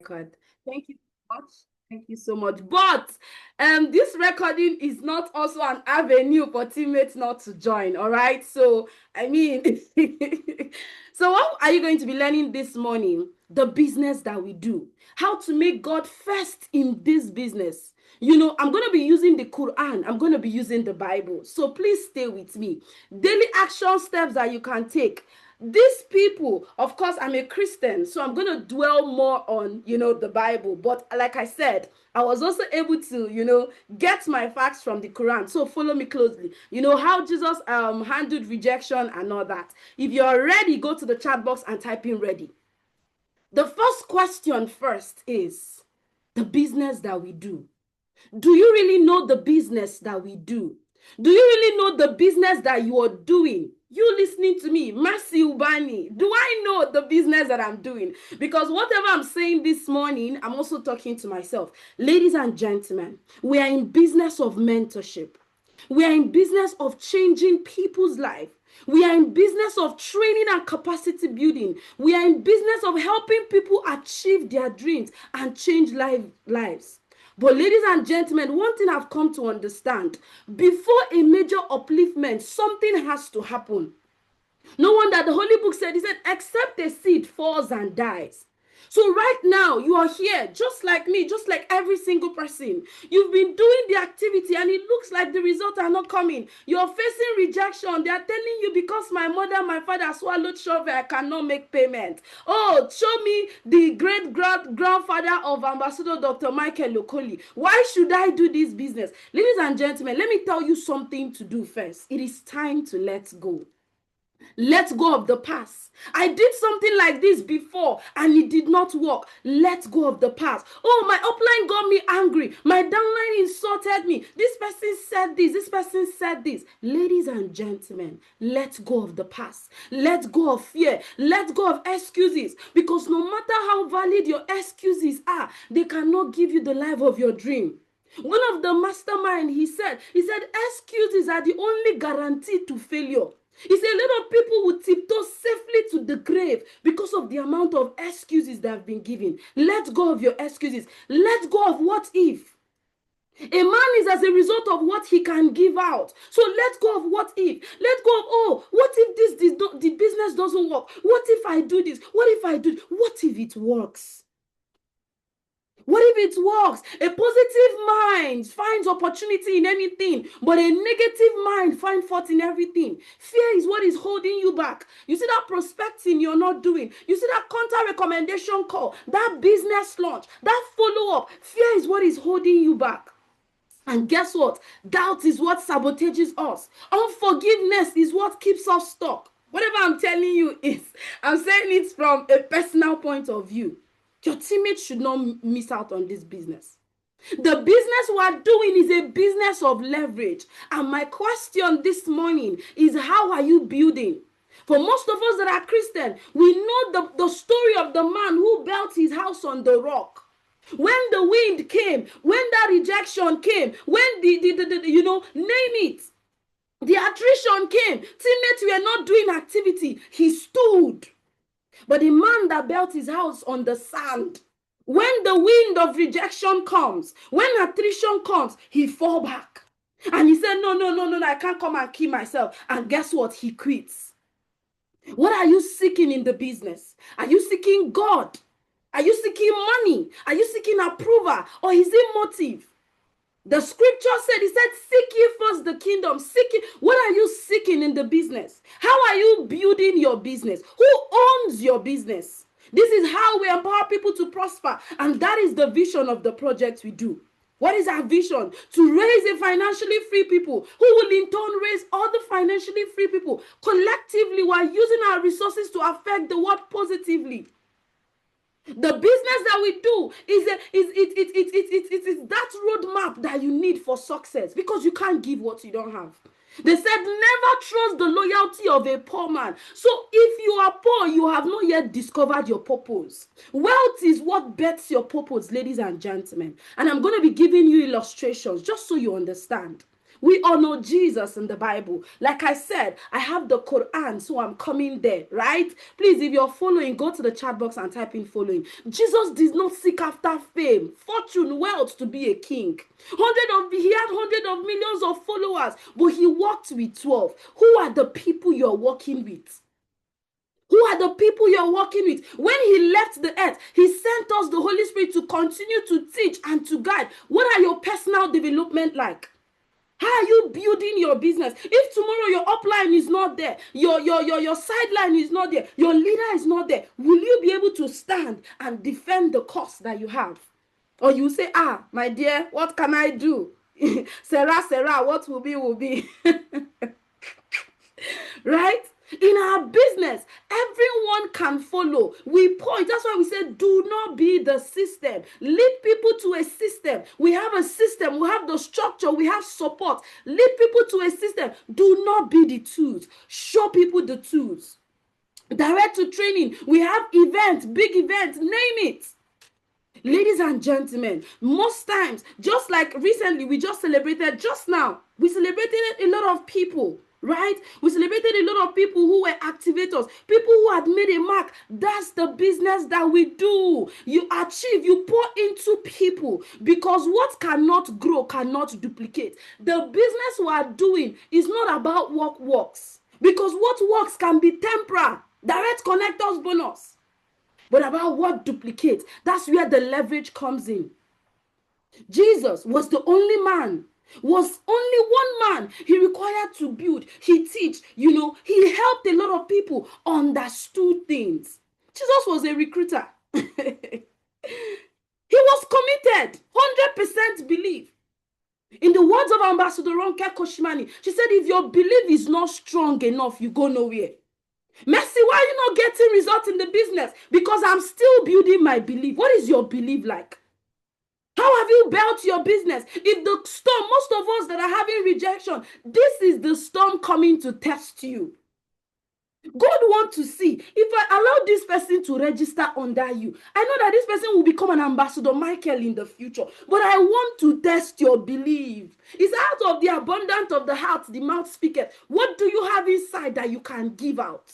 God. Thank you so much. Thank you so much. But this recording is not also an avenue for teammates not to join. All right. So I mean, so what are you going to be learning this morning? The business that we do, how to make God first in this business. You know, I'm going to be using the Quran. I'm going to be using the Bible. So please stay with me. Daily action steps that you can take. These people, of course, I'm a Christian, so I'm going to dwell more on, the Bible. But like I said, I was also able to, get my facts from the Quran. So follow me closely. You know how Jesus handled rejection and all that. If you're ready, go to the chat box and type in ready. The first question first is the business that we do. Do you really know the business that we do? Do you really know the business that you are doing? You listening to me, Mercy Ubani, do I know the business that I'm doing? Because whatever I'm saying this morning, I'm also talking to myself. Ladies and gentlemen, we are in business of mentorship. We are in business of changing people's life. We are in business of training and capacity building. We are in business of helping people achieve their dreams and change lives. But ladies and gentlemen, one thing I've come to understand, before a major upliftment, something has to happen. No wonder the Holy Book said, he said, except a seed falls and dies. So right now, you are here, just like me, just like every single person. You've been doing the activity and it looks like the results are not coming. You're facing rejection. They are telling you, because my mother, my father swallowed shovel, I cannot make payment. Oh, show me the great grandfather of Ambassador Dr. Michael Lokoli. Why should I do this business? Ladies and gentlemen, let me tell you something to do first. It is time to let go. Let go of the past. I did something like this before and it did not work. Let go of the past. Oh, my upline got me angry. My downline insulted me. This person said this. This person said this. Ladies and gentlemen, let go of the past. Let go of fear. Let go of excuses. Because no matter how valid your excuses are, they cannot give you the life of your dream. One of the mastermind, he said, excuses are the only guarantee to failure. He said a lot of people will tiptoe safely to the grave because of the amount of excuses that have been given. Let go of your excuses. Let go of what if. A man is as a result of what he can give out. So let go of what if. Let go of, oh, what if the business doesn't work? What if I do this? What if I do? What if it works? What if it works? A positive mind finds opportunity in anything, but a negative mind finds fault in everything. Fear is what is holding you back. You see that prospecting you're not doing. You see that contact recommendation call, that business launch, that follow-up. Fear is what is holding you back. And guess what? Doubt is what sabotages us. Unforgiveness is what keeps us stuck. Whatever I'm telling you is, I'm saying it from a personal point of view. Your teammates should not miss out on this business. The business we are doing is a business of leverage. And my question this morning is, how are you building? For most of us that are Christian, we know the story of the man who built his house on the rock. When the wind came, when that rejection came, when name it, the attrition came, teammates were not doing activity, he stood. But the man that built his house on the sand, when the wind of rejection comes, when attrition comes, he fall back. And he said, no, I can't come and kill myself. And guess what? He quits. What are you seeking in the business? Are you seeking God? Are you seeking money? Are you seeking approval? Or is it motive? The scripture said, he said, seek ye first the kingdom. What are you seeking in the business? How are you building your business? Who owns your business? This is how we empower people to prosper. And that is the vision of the project we do. What is our vision? To raise a financially free people who will in turn raise other financially free people. Collectively, we're using our resources to affect the world positively. The business that we do is that roadmap that you need for success, because you can't give what you don't have. They said never trust the loyalty of a poor man. So if you are poor, you have not yet discovered your purpose. Wealth is what bets your purpose, ladies and gentlemen. And I'm going to be giving you illustrations just so you understand. We all know Jesus in the Bible. Like I said, I have the Quran, so I'm coming there, right? Please, if you're following, go to the chat box and type in following. Jesus did not seek after fame, fortune, wealth to be a king. He had hundreds of millions of followers, but he walked with 12. Who are the people you're working with? Who are the people you're working with? When he left the earth, he sent us the Holy Spirit to continue to teach and to guide. What are your personal development like? How are you building your business? If tomorrow your upline is not there, your sideline is not there, your leader is not there, will you be able to stand and defend the cause that you have? Or you say, my dear, what can I do? Sarah, what will be, will be. Right? In our business, everyone can follow. We point. That's why we say, do not be the system. Lead people to a system. We have a system. We have the structure. We have support. Lead people to a system. Do not be the tools. Show people the tools. Direct to training. We have events, big events, name it. Ladies and gentlemen, most times, just like recently, we just celebrated, just now, we celebrated a lot of people, right? We celebrated a lot of people who were activators, people who had made a mark. That's the business that we do. You achieve, you pour into people, because what cannot grow cannot duplicate. The business we are doing is not about what works, because what works can be temporary, direct connectors bonus. But about what duplicates, that's where the leverage comes in. Jesus was the only man, was only one man he required to build. He teach, he helped a lot of people, understood things. Jesus was a recruiter. He was committed, 100% belief. In the words of Ambassador Ronke Koshimani, she said, if your belief is not strong enough, you go nowhere. Mercy, why are you not getting results in the business? Because I'm still building my belief. What is your belief like? How have you built your business? If the storm, most of us that are having rejection, this is the storm coming to test you. God wants to see, if I allow this person to register under you, I know that this person will become an ambassador Michael in the future, but I want to test your belief. It's out of the abundance of the heart, the mouth speaketh. What do you have inside that you can give out?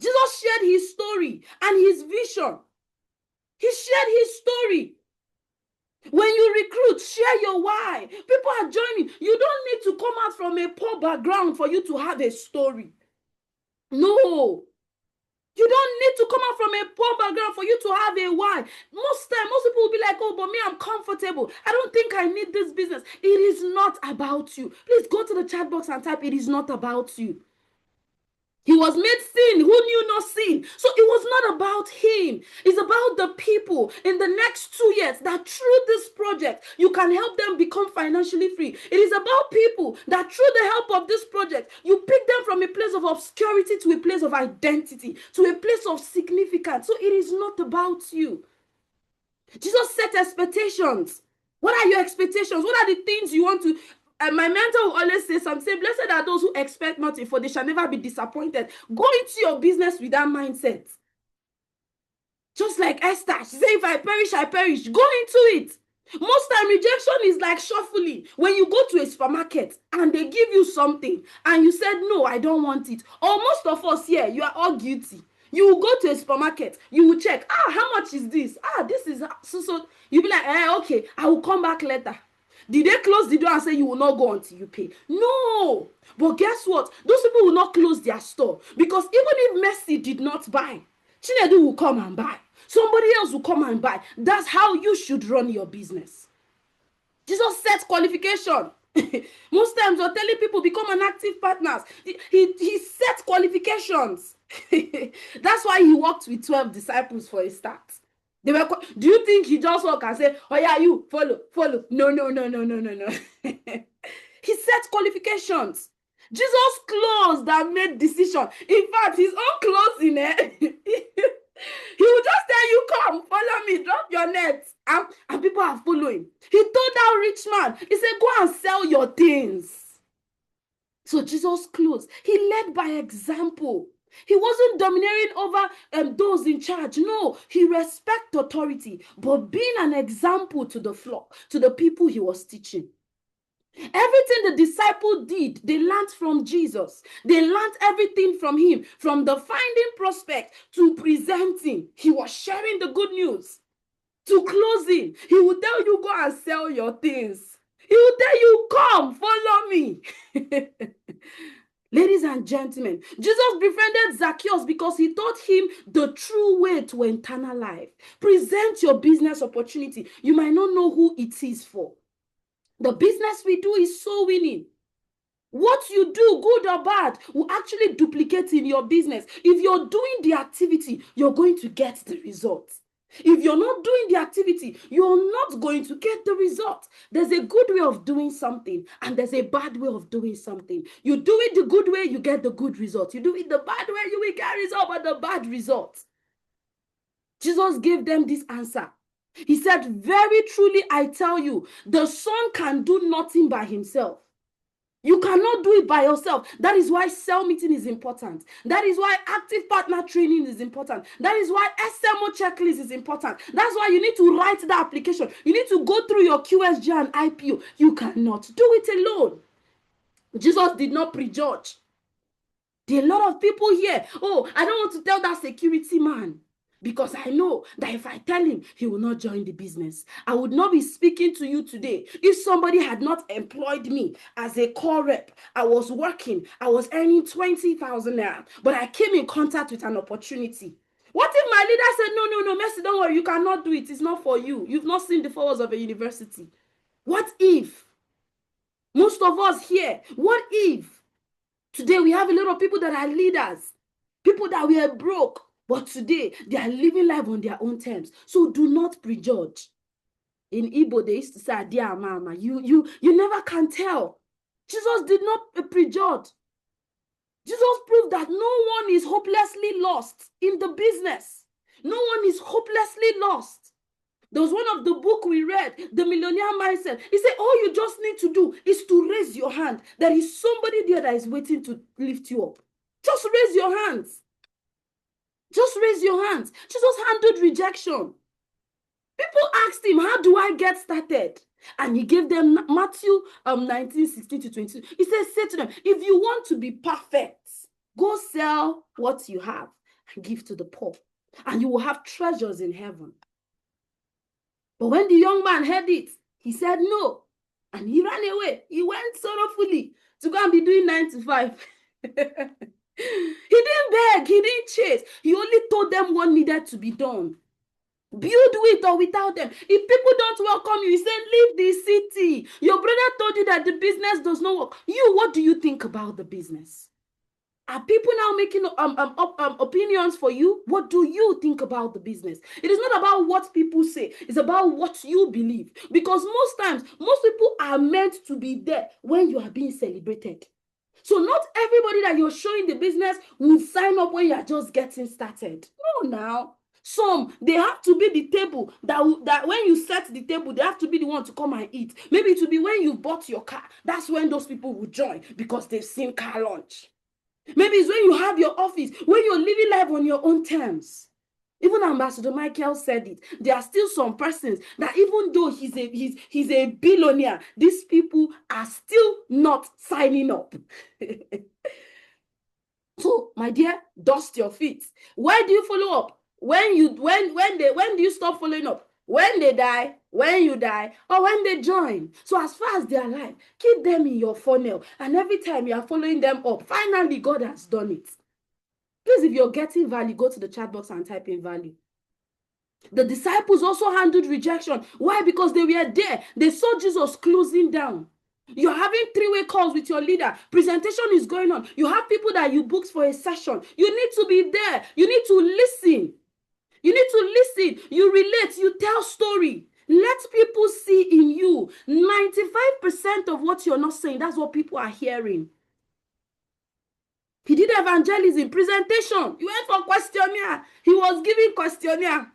Jesus shared his story and his vision. He shared his story. When you recruit, share your why. People are joining. You don't need to come out from a poor background for you to have a story. No. You don't need to come out from a poor background for you to have a why. Most people will be like, oh, but me, I'm comfortable. I don't think I need this business. It is not about you. Please go to the chat box and type, it is not about you. He was made sin. Who knew no sin? So it was not about him. It's about the people in the next 2 years that through this project, you can help them become financially free. It is about people that through the help of this project, you pick them from a place of obscurity to a place of identity, to a place of significance. So it is not about you. Jesus set expectations. What are your expectations? What are the things you want to... my mentor will always say something. Say, blessed are those who expect nothing, for they shall never be disappointed. Go into your business with that mindset. Just like Esther, she said, if I perish, I perish. Go into it. Most time, rejection is like shuffling. When you go to a supermarket and they give you something and you said, no, I don't want it. Or most of us here, you are all guilty. You will go to a supermarket, you will check, how much is this? This is so. You'll be like, okay, I will come back later. Did they close the door and say you will not go until you pay? No. But guess what? Those people will not close their store, because even if Mercy did not buy, Chinedu will come and buy. Somebody else will come and buy. That's how you should run your business. Jesus set qualification. Most times we're telling people become an active partners. He set qualifications. That's why he worked with 12 disciples for a start. Do you think he just walk and say, oh yeah, you follow? No. He set qualifications. Jesus closed and made decision. In fact, his own closing, he will just tell you, come, follow me, drop your net. And people are following. He told that rich man, he said, go and sell your things. So Jesus closed. He led by example. He wasn't domineering over those in charge. No, he respected authority, but being an example to the flock, to the people he was teaching. Everything the disciple did, they learned from Jesus. They learned everything from him, from the finding prospect to presenting. He was sharing the good news. To closing, he will tell you, go and sell your things. He will tell you, come, follow me. Ladies and gentlemen, Jesus befriended Zacchaeus because he taught him the true way to eternal life. Present your business opportunity. You might not know who it is for. The business we do is soul winning. What you do, good or bad, will actually duplicate in your business. If you're doing the activity, you're going to get the result. If you're not doing the activity, you're not going to get the result. There's a good way of doing something, and there's a bad way of doing something. You do it the good way, you get the good result. You do it the bad way, you will get result, but the bad result. Jesus gave them this answer. He said, very truly, I tell you, the Son can do nothing by himself. You cannot do it by yourself. That is why cell meeting is important. That is why active partner training is important. That is why SMO checklist is important. That's why you need to write the application. You need to go through your QSG and IPO. You cannot do it alone. Jesus did not prejudge. There are a lot of people here. Oh, I don't want to tell that security man, because I know that if I tell him, he will not join the business. I would not be speaking to you today if somebody had not employed me as a call rep. I was working. I was earning 20,000 naira, but I came in contact with an opportunity. What if my leader said, no, Mercy, don't worry, you cannot do it. It's not for you. You've not seen the forwards of a university. What if? Most of us here, what if? Today we have a lot of people that are leaders, people that were broke, but today they are living life on their own terms. So do not prejudge. In Igbo, they used to say, "Dear mama, you never can tell." Jesus did not prejudge. Jesus proved that no one is hopelessly lost in the business. No one is hopelessly lost. There was one of the book we read, The Millionaire Mindset. He said, all you just need to do is to raise your hand. There is somebody there that is waiting to lift you up. Just raise your hands. Just raise your hands. Jesus handled rejection. People asked him, how do I get started? And he gave them Matthew 19:16-22. He said, say to them, if you want to be perfect, go sell what you have and give to the poor, and you will have treasures in heaven. But when the young man heard it, he said no. And he ran away. He went sorrowfully to go and be doing 9 to 5. He didn't beg. He didn't chase. He only told them what needed to be done. Build with or without them. If people don't welcome you, he said, leave the city. Your brother told you that the business does not work. You, what do you think about the business? Are people now making opinions for you? What do you think about the business? It is not about what people say. It's about what you believe. Because most times, most people are meant to be there when you are being celebrated. So not everybody that you're showing the business will sign up when you are just getting started. No, now. Some, they have to be the table that when you set the table, they have to be the one to come and eat. Maybe it will be when you bought your car. That's when those people will join because they've seen car launch. Maybe it's when you have your office, when you're living life on your own terms. Even Ambassador Michael said it. There are still some persons that even though he's a billionaire, these people are still not signing up. So, my dear, dust your feet. Why do you follow up? When do you stop following up? When they die, when you die, or when they join. So as far as they are alive, keep them in your funnel. And every time you are following them up, finally God has done it. Please, if you're getting value, go to the chat box and type in value. The disciples also handled rejection. Why? Because they were there. They saw Jesus closing down. You're having three-way calls with your leader. Presentation is going on. You have people that you booked for a session. You need to be there. You need to listen. You need to listen. You relate. You tell story. Let people see in you. 95% of what you're not saying, that's what people are hearing. He did evangelism, presentation. He went for questionnaire. He was giving questionnaire.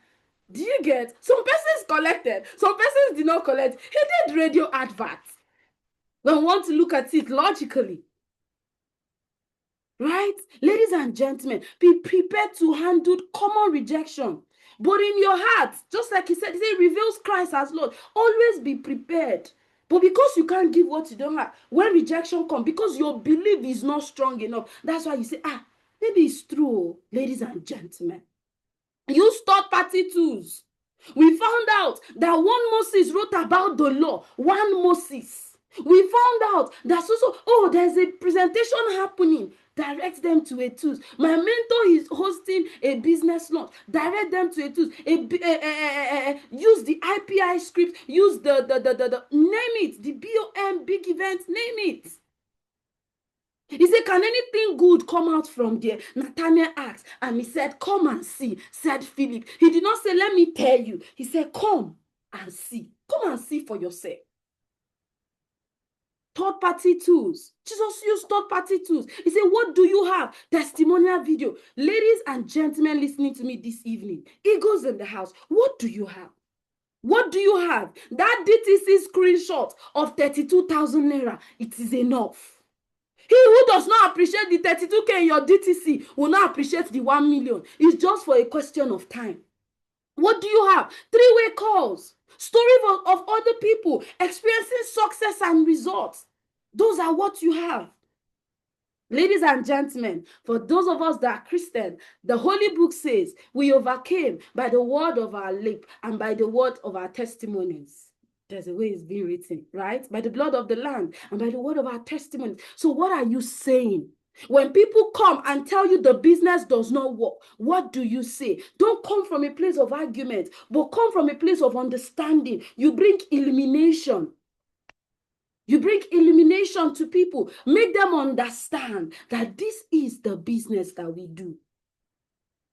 Do you get? Some persons collected. Some persons did not collect. He did radio adverts. When we want to look at it logically. Right? Ladies and gentlemen, be prepared to handle common rejection. But in your heart, just like he said reveals Christ as Lord. Always be prepared. But because you can't give what you don't have, when rejection comes, because your belief is not strong enough, that's why you say, maybe it's true, ladies and gentlemen. Use third-party tools. We found out that one Moses wrote about the law. One Moses. We found out that there's a presentation happening. Direct them to a tools. My mentor is hosting a business launch. Direct them to a tools. Use the IPI script. Use the name it. The BOM, big event, name it. He said, can anything good come out from there? Nathanael asked, and he said, come and see, said Philip. He did not say, let me tell you. He said, come and see. Come and see for yourself. Third-party tools. Jesus used third-party tools. He said, what do you have? Testimonial video. Ladies and gentlemen listening to me this evening, eagles in the house, what do you have? What do you have? That DTC screenshot of 32,000 naira, it is enough. He who does not appreciate the 32K in your DTC will not appreciate the 1 million. It's just for a question of time. What do you have? 3-way calls. Stories of other people experiencing success and results. Those are what you have. Ladies and gentlemen, for those of us that are Christian, the Holy Book says we overcame by the word of our lip and by the word of our testimonies. There's a way it's being written, right? By the blood of the Lamb and by the word of our testimony. So what are you saying? When people come and tell you the business does not work, what do you say? Don't come from a place of argument, but come from a place of understanding. You bring illumination. You bring illumination to people. Make them understand that this is the business that we do.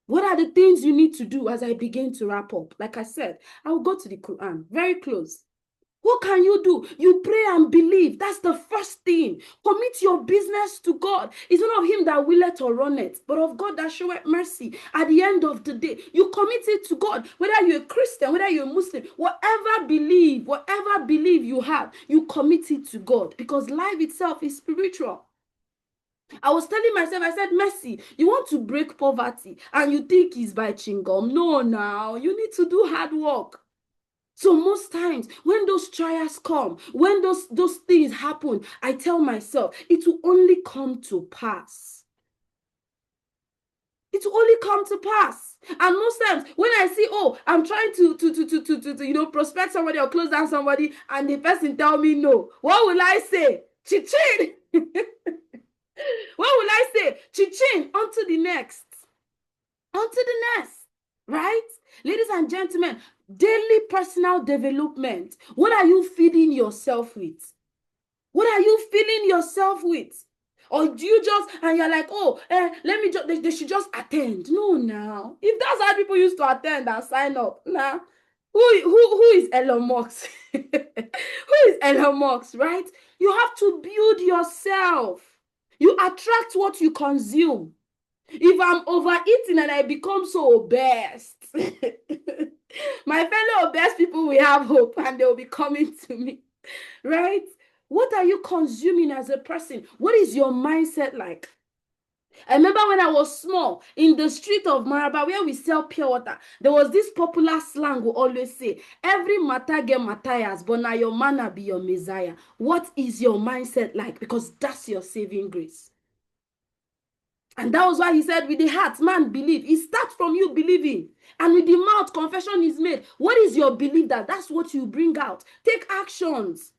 What are the things you need to do as I begin to wrap up? Like I said, I will go to the Quran, very close. What can you do? You pray and believe. That's the first thing. Commit your business to God. It's not of him that willeth or runneth, but of God that showeth mercy. At the end of the day, you commit it to God. Whether you're a Christian, whether you're a Muslim, whatever belief you have, you commit it to God, because life itself is spiritual. I was telling myself, I said, Mercy, you want to break poverty and you think it's by chingom. No, now you need to do hard work. So most times when those trials come, when those things happen, I tell myself, it will only come to pass. It will only come to pass. And most times when I see, I'm trying to prospect somebody or close down somebody, and the person tell me no, what will I say? Chichin. What will I say? Chichin, on to the next. On to the next. Right? Ladies and gentlemen, daily personal development. What are you feeding yourself with? What are you filling yourself with? Or do you just, and you're like, they should just attend. No, now. If that's how people used to attend and sign up, now, who is Elon Musk? Who is Elon Musk, right? You have to build yourself. You attract what you consume. If I'm overeating and I become so obese, my fellow obese people will have hope and they'll be coming to me, right? What are you consuming as a person? What is your mindset like? I remember when I was small, in the street of Maraba, where we sell pure water, there was this popular slang we always say, every matter get Matthias, but now your manner be your Messiah. What is your mindset like? Because that's your saving grace. And that was why he said, with the heart, man believe. It starts from you believing. And with the mouth, confession is made. What is your belief that? That's what you bring out. Take actions.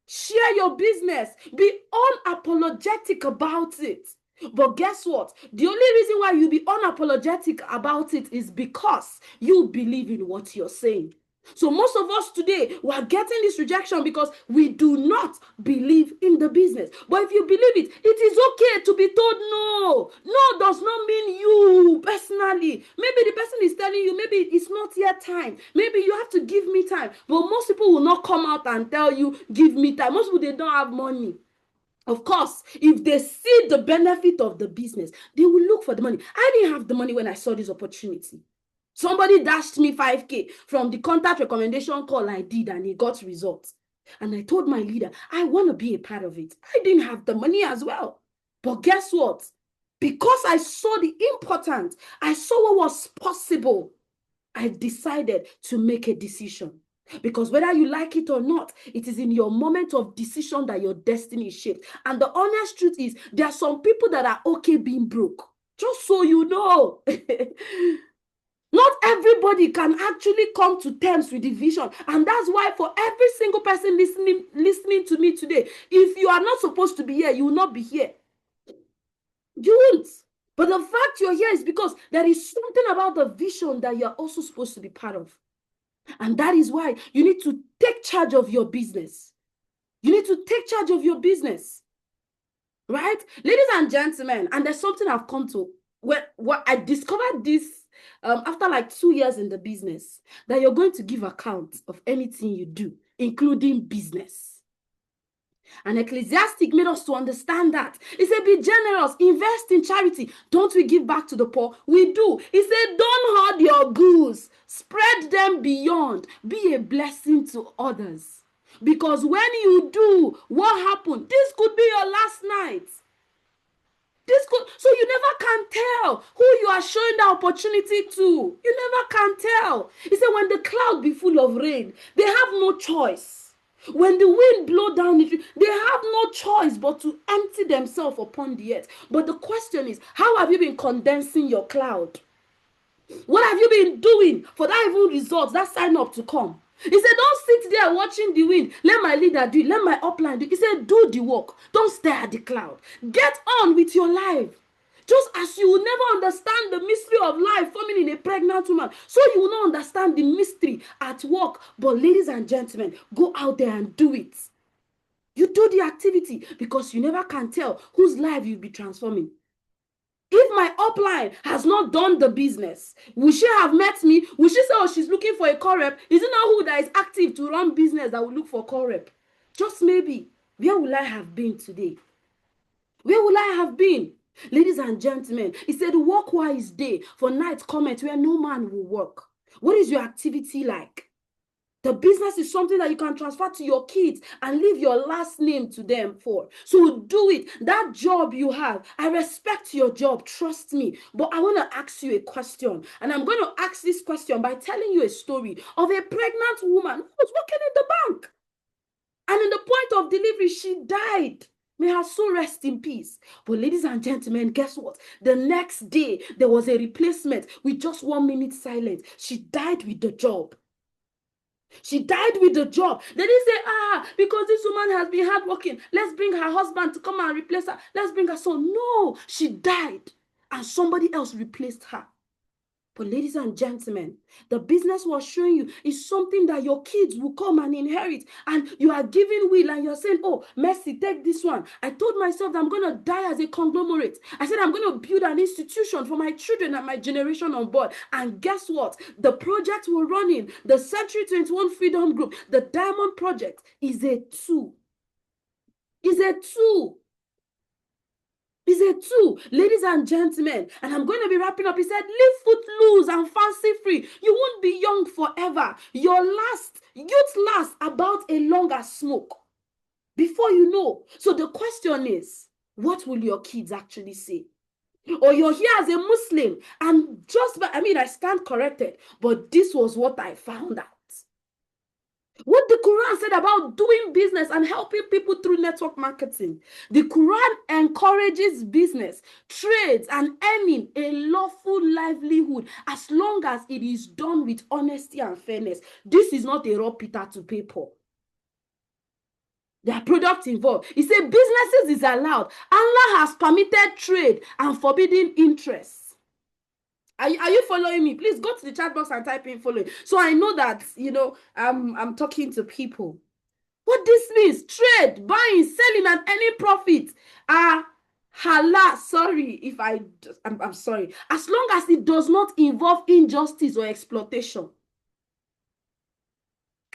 Share your business. Be unapologetic about it. But guess what? The only reason why you be unapologetic about it is because you believe in what you're saying. So most of us today, we are getting this rejection because we do not believe in the business. But if you believe it, it is okay to be told no. No does not mean you personally. Maybe the person is telling you, maybe it's not yet time. Maybe you have to give me time. But most people will not come out and tell you, give me time. Most people, they don't have money. Of course, if they see the benefit of the business, they will look for the money. I didn't have the money when I saw this opportunity. Somebody dashed me 5K from the contact recommendation call I did, and he got results. And I told my leader, I want to be a part of it. I didn't have the money as well. But guess what? Because I saw the importance, I saw what was possible, I decided to make a decision. Because whether you like it or not, it is in your moment of decision that your destiny is shaped. And the honest truth is, there are some people that are okay being broke. Just so you know. Not everybody can actually come to terms with the vision. And that's why for every single person listening to me today, if you are not supposed to be here, you will not be here. You won't. But the fact you're here is because there is something about the vision that you're also supposed to be part of. And that is why you need to take charge of your business. You need to take charge of your business. Right? Ladies and gentlemen, and there's something I've come to, what I discovered this after like 2 years in the business, that you're going to give account of anything you do, including business. And Ecclesiastic made us to understand that. He said, be generous, invest in charity. Don't we give back to the poor? We do. He said, don't hoard your goods. Spread them beyond. Be a blessing to others. Because when you do, what happened? This could be your last night. So you never can tell who you are showing the opportunity to. You never can tell. He said, when the cloud be full of rain, they have no choice. When the wind blow down the tree, they have no choice but to empty themselves upon the earth. But the question is, how have you been condensing your cloud? What have you been doing for that evil results, that sign up to come? He said, don't sit there watching the wind. Let my leader do it. Let my upline do it. He said, do the work. Don't stare at the cloud. Get on with your life. Just as you will never understand the mystery of life forming in a pregnant woman, so you will not understand the mystery at work. But ladies and gentlemen, go out there and do it. You do the activity because you never can tell whose life you'll be transforming. If my upline has not done the business, will she have met me? Will she say, oh, she's looking for a core rep? Is it not who that is active to run business that will look for core rep? Just maybe. Where will I have been today? Where will I have been? Ladies and gentlemen, he said, work while is day, for night cometh where no man will work. What is your activity like? The business is something that you can transfer to your kids and leave your last name to them for. So do it. That job you have, I respect your job, trust me. But I want to ask you a question. And I'm going to ask this question by telling you a story of a pregnant woman who was working in the bank. And in the point of delivery, she died. May her soul rest in peace. But ladies and gentlemen, guess what? The next day, there was a replacement with just 1 minute silence. She died with the job. She died with the job. They didn't say, because this woman has been hardworking, let's bring her husband to come and replace her. Let's bring her son. No, she died and somebody else replaced her. But ladies and gentlemen, the business was showing you is something that your kids will come and inherit. And you are giving will and you're saying, oh, Mercy, take this one. I told myself that I'm going to die as a conglomerate. I said, I'm going to build an institution for my children and my generation on board. And guess what? The project we're running, the Century 21 Freedom Group, the Diamond Project is a tool. Is a tool. Is a tool, ladies and gentlemen. And I'm going to be wrapping up. He said, live footloose and fancy free. You won't be young forever. Youth lasts about a longer smoke before you know. So the question is, what will your kids actually say? Or you're here as a Muslim and I stand corrected, but this was what I found out. What the Quran said about doing business and helping people through network marketing. The Quran encourages business, trades, and earning a lawful livelihood as long as it is done with honesty and fairness. This is not a raw Peter to paper. There are products involved. He said businesses is allowed. Allah has permitted trade and forbidden interest. Are you following me? Please go to the chat box and type in following. So I know that, I'm talking to people. What this means, trade, buying, selling, and any profit are halal. Sorry if I'm sorry. As long as it does not involve injustice or exploitation.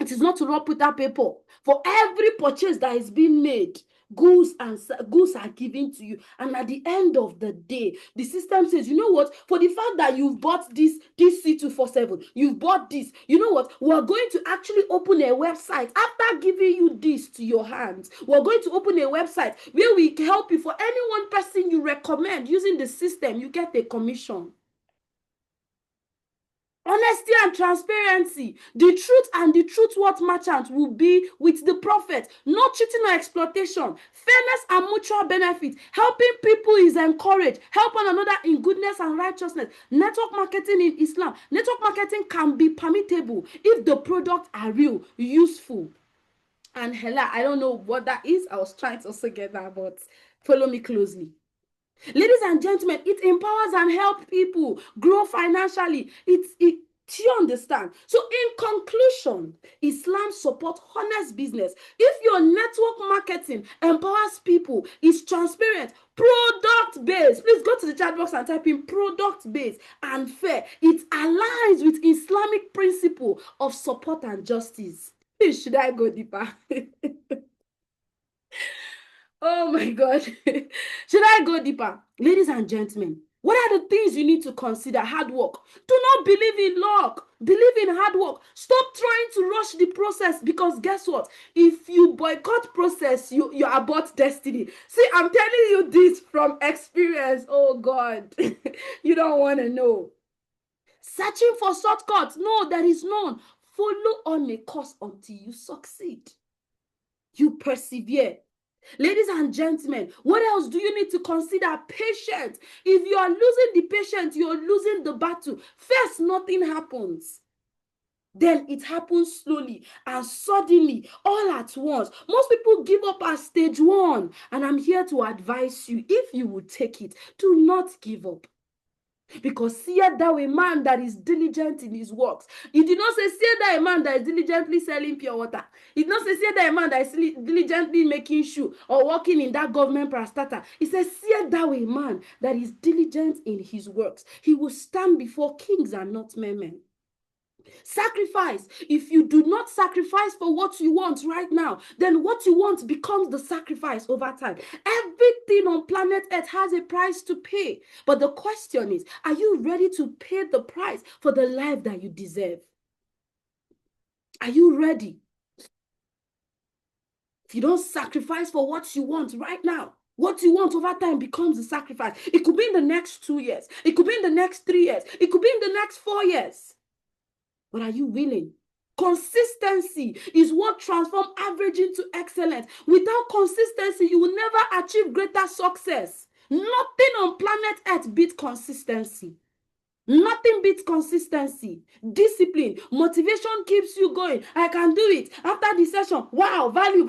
It is not to rub with that paper. For every purchase that is being made, goods are given to you. And at the end of the day, the system says, you know what? For the fact that you've bought this C247, you've bought this, you know what? We're going to actually open a website. After giving you this to your hands, we're going to open a website where we can help you. For any one person you recommend using the system, you get a commission. Honesty and transparency. The truth and the truth what merchant will be with the prophet. No cheating or exploitation. Fairness and mutual benefit. Helping people is encouraged. Help one another in goodness and righteousness. Network marketing in Islam. Network marketing can be permittable if the products are real, useful. And hella, I don't know what that is. I was trying to also get that, but follow me closely. Ladies and gentlemen, it empowers and helps people grow financially. Do you understand? So in conclusion, Islam supports honest business. If your network marketing empowers people, is transparent, product-based, please go to the chat box and type in product-based and fair. It aligns with Islamic principle of support and justice. Please, should I go deeper? Oh my God. Should I go deeper? Ladies and gentlemen, what are the things you need to consider? Hard work. Do not believe in luck. Believe in hard work. Stop trying to rush the process, because guess what? If you boycott process, you abort destiny. See, I'm telling you this from experience. Oh God. You don't want to know. Searching for shortcuts. No, there is none. Follow on a course until you succeed. You persevere. Ladies and gentlemen, what else do you need to consider? Patience. If you are losing the patience, you're losing the battle. First, nothing happens. Then it happens slowly and suddenly, all at once. Most people give up at stage 1. And I'm here to advise you, if you will take it, do not give up. Because seest thou a man that is diligent in his works. He did not say, seest thou a man that is diligently selling pure water. He did not say, seest thou a man that is diligently making shoe or working in that government parastatal. He says, seest thou a man that is diligent in his works. He will stand before kings and not men. Sacrifice. If you do not sacrifice for what you want right now, then what you want becomes the sacrifice over time. Everything on planet Earth has a price to pay. But the question is, are you ready to pay the price for the life that you deserve? Are you ready? If you don't sacrifice for what you want right now, what you want over time becomes a sacrifice. It could be in the next 2 years. It could be in the next 3 years. It could be in the next 4 years. But are you willing? Consistency is what transforms average into excellence. Without consistency, you will never achieve greater success. Nothing on planet Earth beats consistency. Nothing beats consistency. Discipline, motivation keeps you going. I can do it. After the session, wow, value.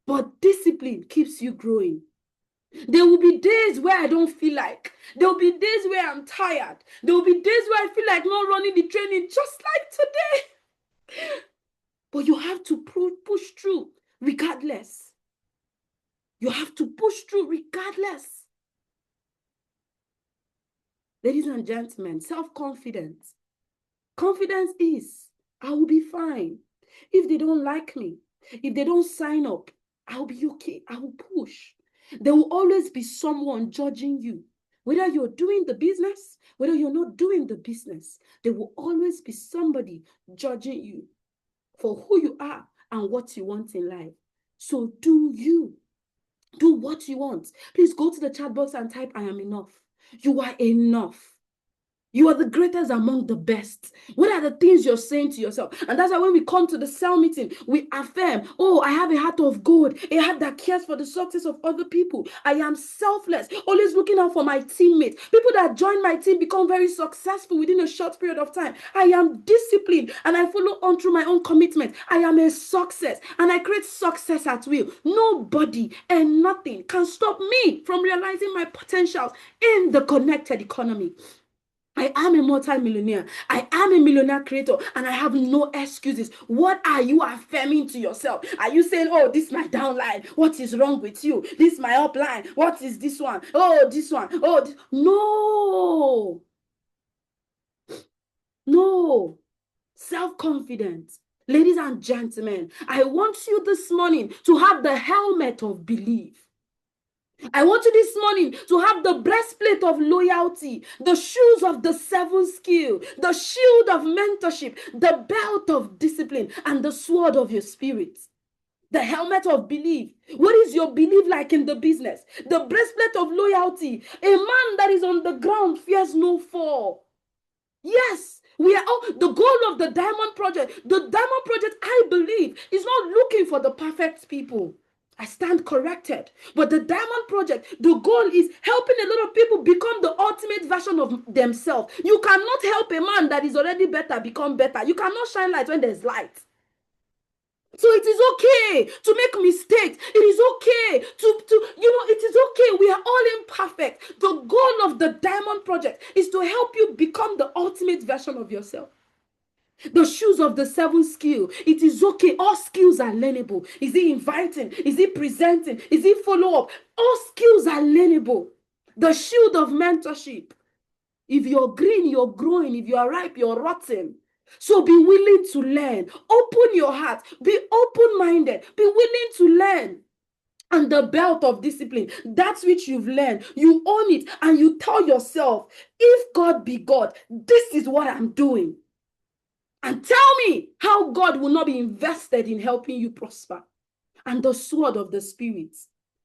But discipline keeps you growing. There will be days where I don't feel like. There will be days where I'm tired. There will be days where I feel like not running the training, just like today. But you have to push through regardless. You have to push through regardless. Ladies and gentlemen, self-confidence. Confidence is, I will be fine. If they don't like me, if they don't sign up, I'll be okay. I will push. There will always be someone judging you. Whether you're doing the business, whether you're not doing the business, there will always be somebody judging you for who you are and what you want in life. So do you. Do what you want. Please go to the chat box and type, I am enough. You are enough. You are the greatest among the best. What are the things you're saying to yourself? And that's why when we come to the cell meeting, we affirm, oh, I have a heart of gold, a heart that cares for the success of other people. I am selfless, always looking out for my teammates. People that join my team become very successful within a short period of time. I am disciplined and I follow on through my own commitment. I am a success and I create success at will. Nobody and nothing can stop me from realizing my potentials in the connected economy. I am a multi-millionaire. I am a millionaire creator and I have no excuses. What are you affirming to yourself? Are you saying, oh, this is my downline? What is wrong with you? This is my upline. What is this one? Oh, this one. Oh, no. No. Self-confidence. Ladies and gentlemen, I want you this morning to have the helmet of belief. I want you this morning to have the breastplate of loyalty, the shoes of the 7 skill, the shield of mentorship, the belt of discipline, and the sword of your spirit. The helmet of belief. What is your belief like in the business? The breastplate of loyalty. A man that is on the ground fears no fall. Yes, we are all the goal of the Diamond Project. The Diamond Project, I believe, is not looking for the perfect people. I stand corrected. But the Diamond Project, the goal is helping a lot of people become the ultimate version of themselves. You cannot help a man that is already better become better. You cannot shine light when there's light. So it is okay to make mistakes. It is okay it is okay. We are all imperfect. The goal of the Diamond Project is to help you become the ultimate version of yourself. The shoes of the 7 skill. It is okay. All skills are learnable. Is it inviting? Is it presenting? Is it follow up? All skills are learnable. The shield of mentorship. If you're green, you're growing. If you're ripe, you're rotten. So be willing to learn. Open your heart. Be open-minded. Be willing to learn. And the belt of discipline, that which you've learned, you own it and you tell yourself, if God be God, this is what I'm doing. And tell me how God will not be invested in helping you prosper. And the sword of the Spirit.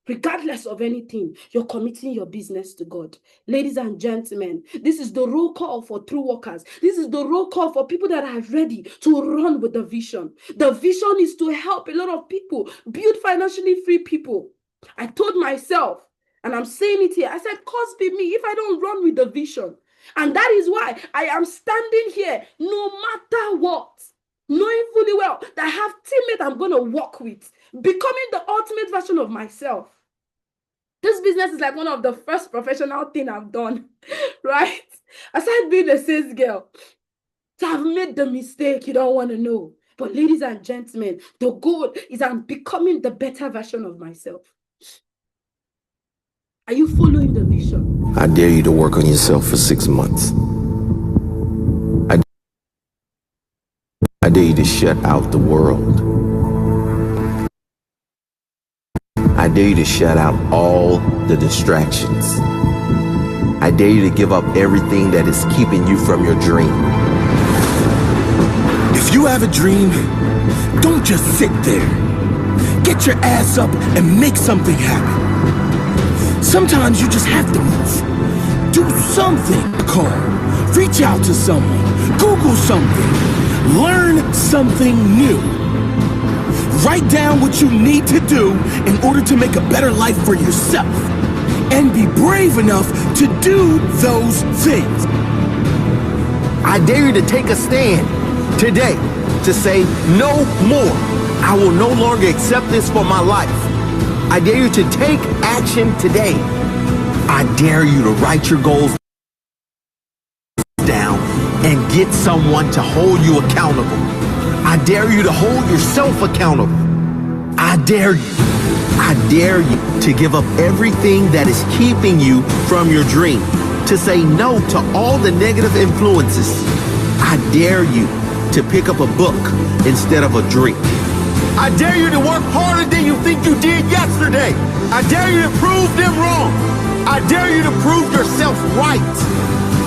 Regardless of anything, you're committing your business to God. Ladies and gentlemen, this is the roll call for true workers. This is the roll call for people that are ready to run with the vision. The vision is to help a lot of people build financially free people. I told myself, and I'm saying it here, I said, "Cause be me if I don't run with the vision." And that is why I am standing here no matter what, knowing fully well that I have teammates I'm going to work with, becoming the ultimate version of myself. This business is like one of the first professional thing I've done, right? Aside being a sales girl, so I've made the mistake you don't want to know. But ladies and gentlemen, the goal is I'm becoming the better version of myself. Are you following the vision? I dare you to work on yourself for 6 months. I dare you to shut out the world. I dare you to shut out all the distractions. I dare you to give up everything that is keeping you from your dream. If you have a dream, don't just sit there. Get your ass up and make something happen. Sometimes you just have to move. Do something. Call. Reach out to someone. Google something. Learn something new. Write down what you need to do in order to make a better life for yourself. And be brave enough to do those things. I dare you to take a stand today to say no more. I will no longer accept this for my life. I dare you to take action today. I dare you to write your goals down and get someone to hold you accountable. I dare you to hold yourself accountable. I dare you to give up everything that is keeping you from your dream, to say no to all the negative influences. I dare you to pick up a book instead of a drink. I dare you to work harder than you think you did yesterday. I dare you to prove them wrong. I dare you to prove yourself right.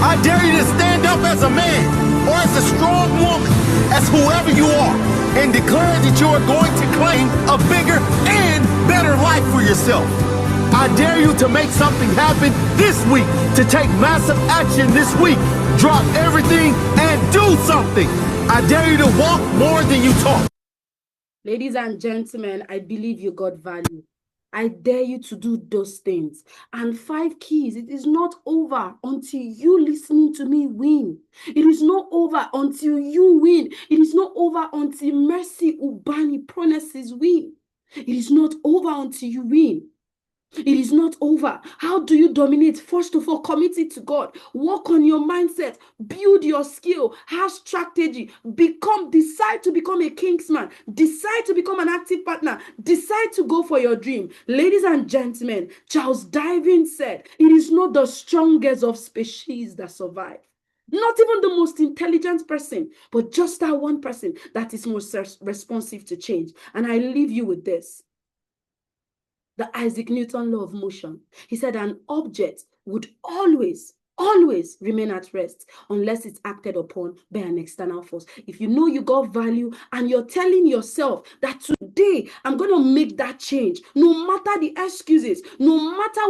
I dare you to stand up as a man or as a strong woman, as whoever you are, and declare that you are going to claim a bigger and better life for yourself. I dare you to make something happen this week, to take massive action this week. Drop everything and do something. I dare you to walk more than you talk. Ladies and gentlemen, I believe you got value. I dare you to do those things. And 5 keys, it is not over until you listening to me win. It is not over until you win. It is not over until Mercy Ubani promises win. It is not over until you win. It is not over. How do you dominate? First of all, commit it to God. Work on your mindset. Build your skill. Have strategy. Decide to become a kingsman. Decide to become an active partner. Decide to go for your dream. Ladies and gentlemen, Charles Darwin said, it is not the strongest of species that survive. Not even the most intelligent person, but just that one person that is most responsive to change. And I leave you with this. The Isaac Newton law of motion. He said an object would always always remain at rest unless it's acted upon by an external force. If you know you got value and you're telling yourself that today I'm going to make that change, no matter the excuses, no matter